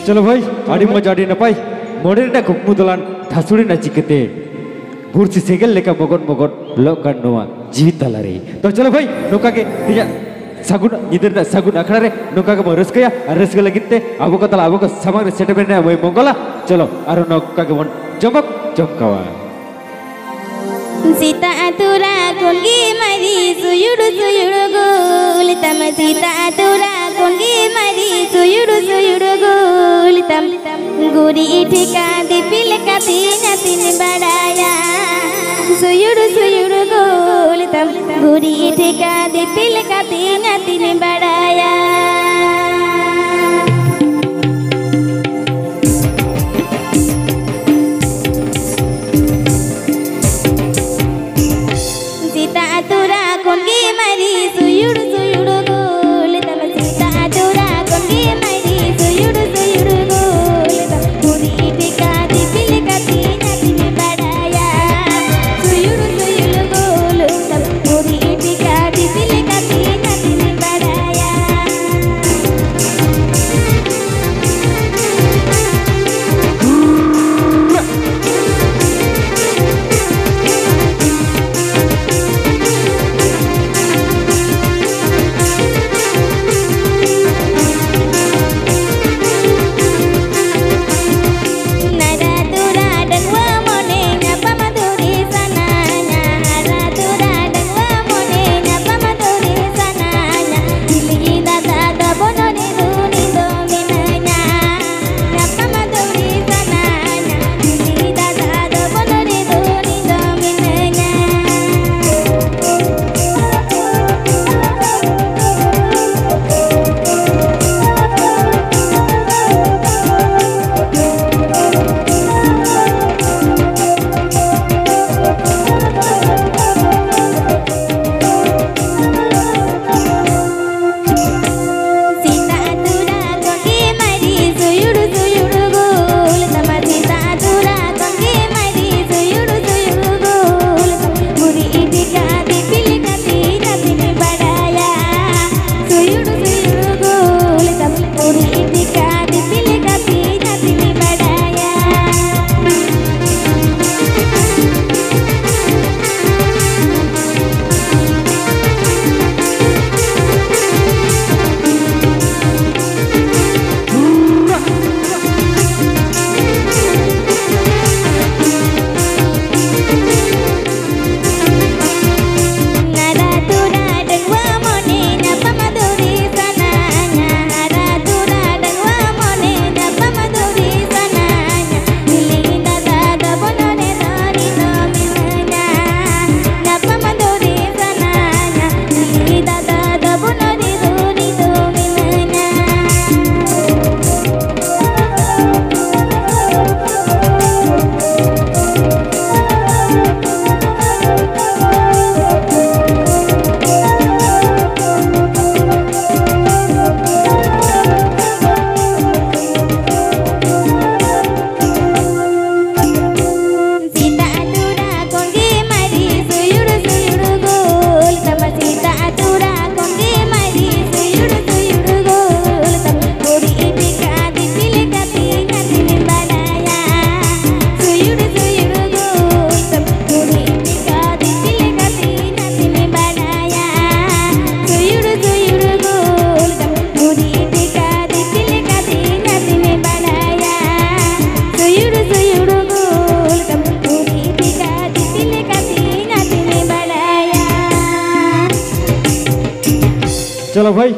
चलो भाई आड़ी मजा आड़ी नपाई मोड़े ना कुकमु दलान धासुड़ी ना चिकते गुरसी सेगल लेका मोगन मोगन लोग का नोआ जीवित तला रही तो चलो भाई नोका के तिजा सगुन इधर ना सगुन अखड़ा रे नोका के मरस कया अरस के लगिते आबो का तला आबो का समग्र सेटमेंट है वही मंगला चलो आरो नोका के वन चमक चमकावा सीता तुरा कोंगी मरी सुयुडु गोल तम सीता तुरा कोंगी मरी सुयुडु गोल तम गुरी ठिका दिपिल का तीन बड़ाया सुयुडु गोल तम गुरी ठिका दिपिल का तीन बड़ाया तुरा कोंगी मरी सुयुडु गोल तम सीता तुरा कोंगी मरी सुयुडु गोल तम पूरी टिका दिपिल का तीन बड़ाया सुयुडु गोल तम पूरी टिका दिपिल का तीन बड़ाया चलो भाई